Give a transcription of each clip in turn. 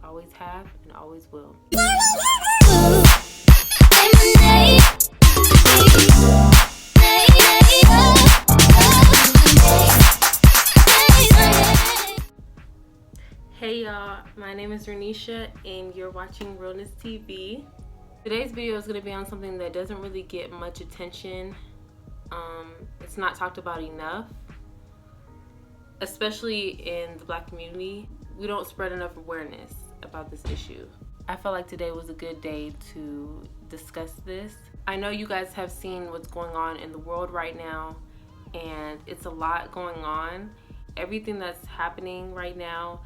always have, and always will. Hey y'all, my name is Renisha and you're watching RealnessTV. Today's video is going to be on something that doesn't really get much attention. It's not talked about enough, especially in the Black community. We don't spread enough awareness about this issue. I felt like today was a good day to discuss this. I know you guys have seen what's going on in the world right now, and it's a lot going on. Everything that's happening right now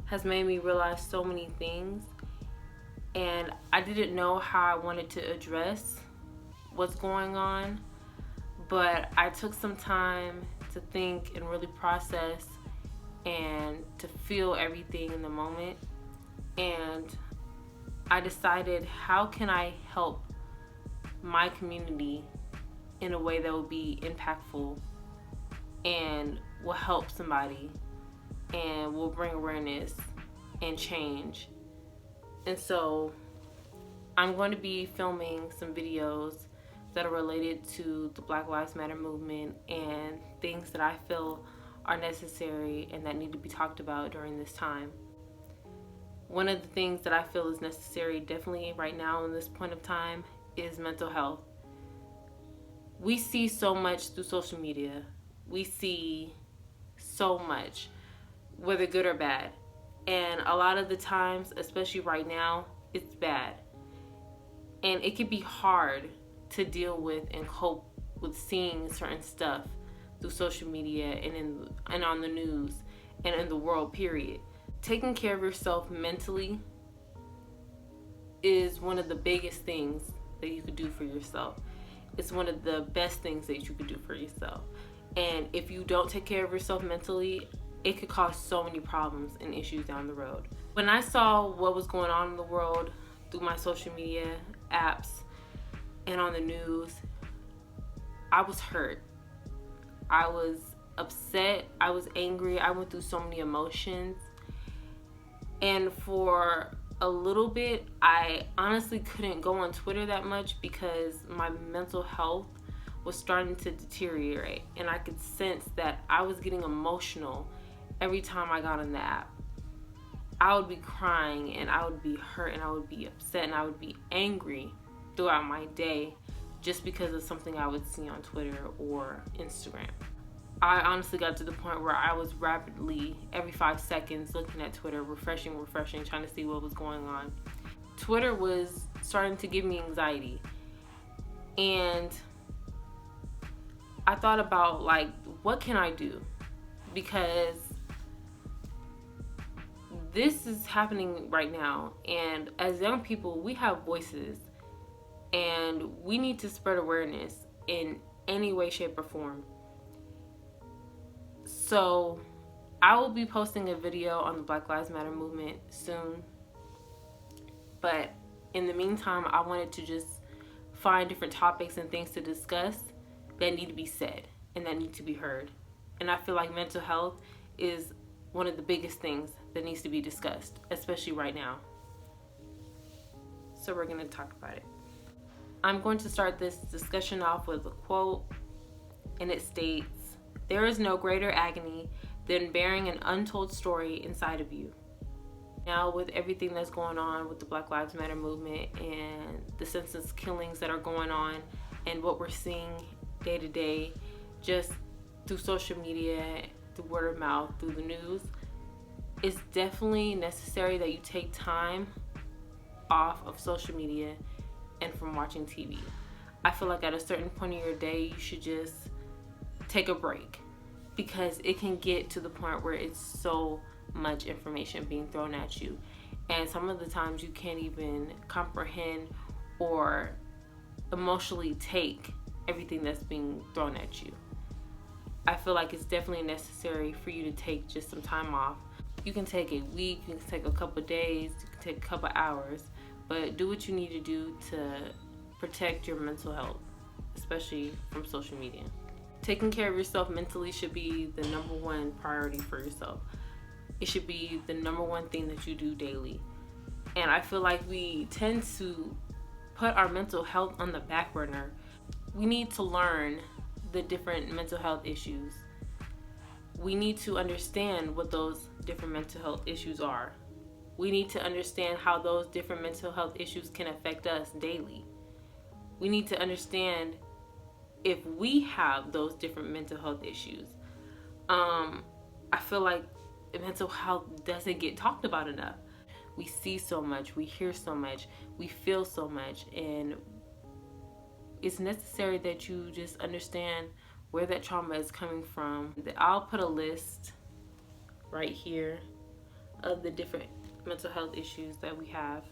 has made me realize so many things, and I didn't know how I wanted to address what's going on, but I took some time to think and really process and to feel everything in the moment, and I decided, how can I help my community in a way that will be impactful and will help somebody and will bring awareness and change. And so I'm going to be filming some videos that are related to the Black Lives Matter movement and things that I feel are necessary and that need to be talked about during this time. One of the things that I feel is necessary definitely right now in this point of time is mental health. We see so much through social media. We see so much, whether good or bad. And a lot of the times, especially right now, it's bad. And it can be hard to deal with and cope with seeing certain stuff through social media and on the news and in the world, period. Taking care of yourself mentally is one of the biggest things that you could do for yourself. It's one of the best things that you could do for yourself. And if you don't take care of yourself mentally, it could cause so many problems and issues down the road. When I saw what was going on in the world through my social media apps and on the news, I was hurt. I was upset. I was angry. I went through so many emotions. And for a little bit, I honestly couldn't go on Twitter that much because my mental health was starting to deteriorate. And I could sense that I was getting emotional every time I got on the app. I would be crying and I would be hurt and I would be upset and I would be angry throughout my day just because of something I would see on Twitter or Instagram. I honestly got to the point where I was rapidly, every 5 seconds, looking at Twitter, refreshing, trying to see what was going on. Twitter was starting to give me anxiety. And I thought about, like, what can I do? Because this is happening right now. And as young people, we have voices. And we need to spread awareness in any way, shape, or form. So I will be posting a video on the Black Lives Matter movement soon. But in the meantime, I wanted to just find different topics and things to discuss that need to be said and that need to be heard. And I feel like mental health is one of the biggest things that needs to be discussed, especially right now. So we're going to talk about it. I'm going to start this discussion off with a quote, and it states, "There is no greater agony than bearing an untold story inside of you." Now, with everything that's going on with the Black Lives Matter movement and the senseless killings that are going on and what we're seeing day to day, just through social media, through word of mouth, through the news, it's definitely necessary that you take time off of social media and from watching TV. I feel like at a certain point in your day, you should just take a break, because it can get to the point where it's so much information being thrown at you, and some of the times you can't even comprehend or emotionally take everything that's being thrown at you. I feel like it's definitely necessary for you to take just some time off. You can take a week, you can take a couple days, you can take a couple hours, but do what you need to do to protect your mental health, especially from social media. Taking care of yourself mentally should be the number one priority for yourself. It should be the number one thing that you do daily. And I feel like we tend to put our mental health on the back burner. We need to learn the different mental health issues. We need to understand what those different mental health issues are. We need to understand how those different mental health issues can affect us daily. We need to understand if we have those different mental health issues. I feel like mental health doesn't get talked about enough. We see so much, we hear so much, we feel so much, and it's necessary that you just understand where that trauma is coming from. I'll put a list right here of the different mental health issues that we have.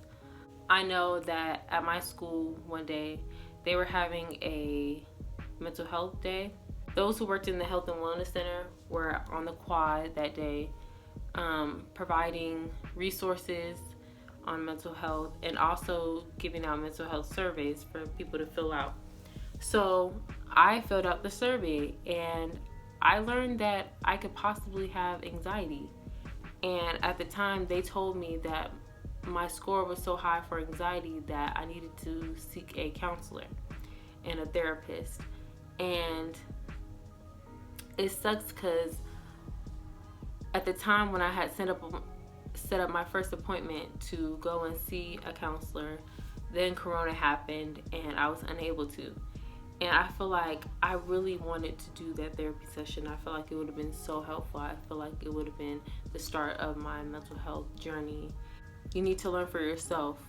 I know that at my school one day, they were having a mental health day. Those who worked in the Health and Wellness Center were on the quad that day, providing resources on mental health and also giving out mental health surveys for people to fill out. So I filled out the survey and I learned that I could possibly have anxiety. And at the time, they told me that my score was so high for anxiety that I needed to seek a counselor and a therapist. And it sucks because at the time when I had set up my first appointment to go and see a counselor, then Corona happened and I was unable to. And I feel like I really wanted to do that therapy session. I feel like it would have been so helpful. I feel like it would have been the start of my mental health journey. You need to learn for yourself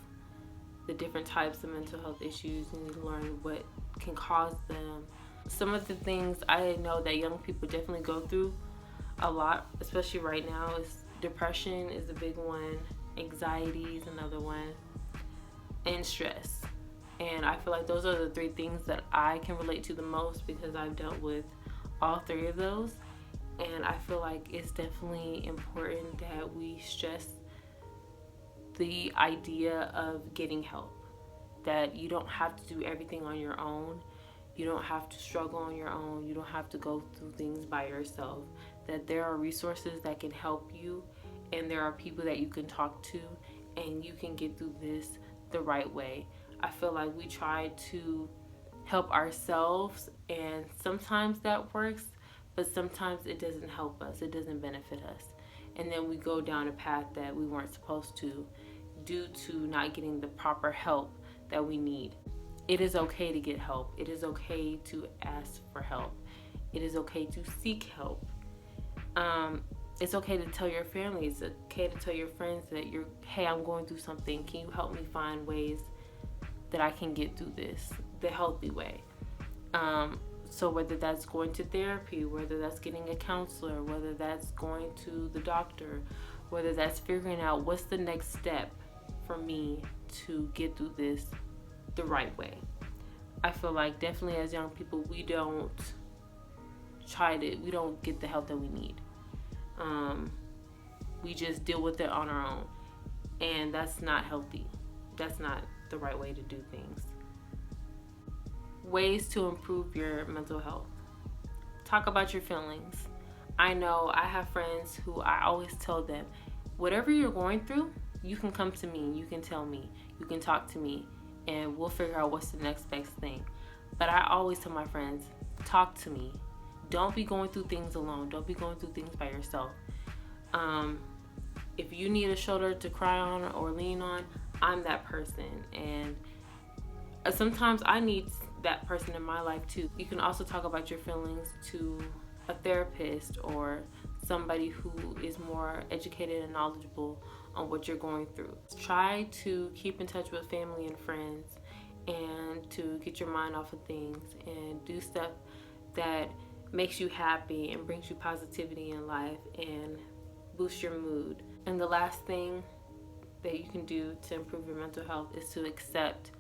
the different types of mental health issues. You need to learn what can cause them. Some of the things I know that young people definitely go through a lot, especially right now, is depression is a big one, anxiety is another one, and stress. And I feel like those are the three things that I can relate to the most because I've dealt with all three of those. And I feel like it's definitely important that we stress the idea of getting help. That you don't have to do everything on your own. You don't have to struggle on your own. You don't have to go through things by yourself. That there are resources that can help you, and there are people that you can talk to, and you can get through this the right way. I feel like we try to help ourselves, and sometimes that works, but sometimes it doesn't help us. It doesn't benefit us. And then we go down a path that we weren't supposed to due to not getting the proper help that we need. It is okay to get help. It is okay to ask for help. It is okay to seek help. It's okay to tell your family. It's okay to tell your friends that hey, I'm going through something. Can you help me find ways that I can get through this the healthy way? So whether that's going to therapy, whether that's getting a counselor, whether that's going to the doctor, whether that's figuring out what's the next step for me to get through this the right way. I feel like definitely as young people, we don't get the help that we need. We just deal with it on our own, and that's not healthy. That's not the right way to do things. Ways to improve your mental health. Talk about your feelings. I know I have friends who I always tell them, whatever you're going through, you can come to me, you can tell me, you can talk to me, and we'll figure out what's the next best thing. But I always tell my friends, talk to me. Don't be going through things alone. Don't be going through things by yourself. If you need a shoulder to cry on or lean on, I'm that person. And sometimes I need that person in my life too. You can also talk about your feelings to a therapist or somebody who is more educated and knowledgeable on what you're going through. Try to keep in touch with family and friends and to get your mind off of things and do stuff that makes you happy and brings you positivity in life and boosts your mood. And the last thing that you can do to improve your mental health is to accept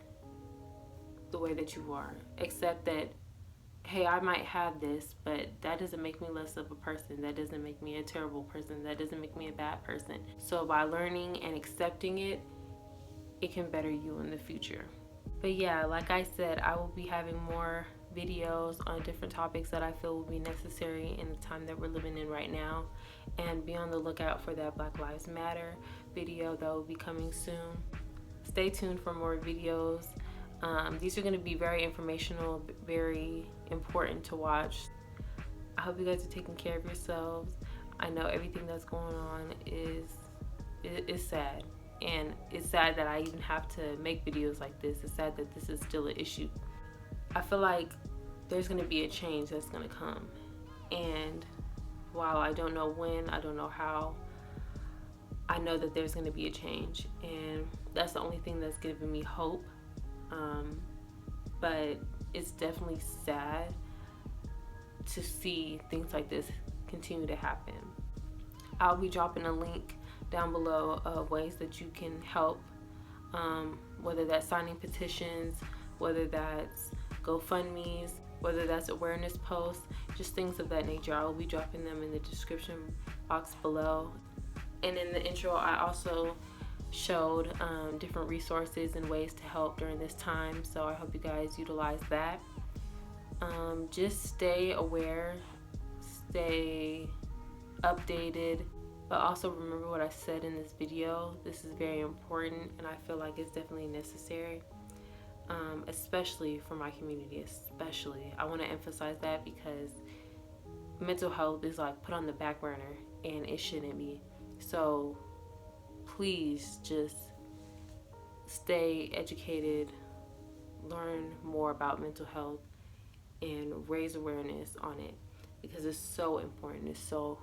the way that you are. Accept that, hey, I might have this, but that doesn't make me less of a person. That doesn't make me a terrible person. That doesn't make me a bad person. So by learning and accepting it, it can better you in the future. But yeah, like I said, I will be having more videos on different topics that I feel will be necessary in the time that we're living in right now. And be on the lookout for that Black Lives Matter video that will be coming soon. Stay tuned for more videos. These are going to be very informational, very important to watch. I hope you guys are taking care of yourselves. I know everything that's going on is sad, and it's sad that I even have to make videos like this. It's sad that this is still an issue. I feel like there's going to be a change that's going to come, and while I don't know when, I don't know how, I know that there's going to be a change, and that's the only thing that's giving me hope. But it's definitely sad to see things like this continue to happen. I'll be dropping a link down below of ways that you can help, whether that's signing petitions, whether that's GoFundMes, whether that's awareness posts, just things of that nature. I will be dropping them in the description box below. And in the intro, I also showed different resources and ways to help during this time, so I hope you guys utilize that. Just stay aware, stay updated, but also remember what I said in this video. This is very important, and I feel like it's definitely necessary, especially for my community. Especially, I want to emphasize that because mental health is like put on the back burner, and it shouldn't be. So please just stay educated, learn more about mental health, and raise awareness on it, because it's so important. It's so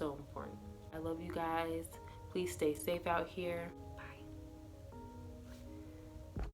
important. I love you guys. Please stay safe out here.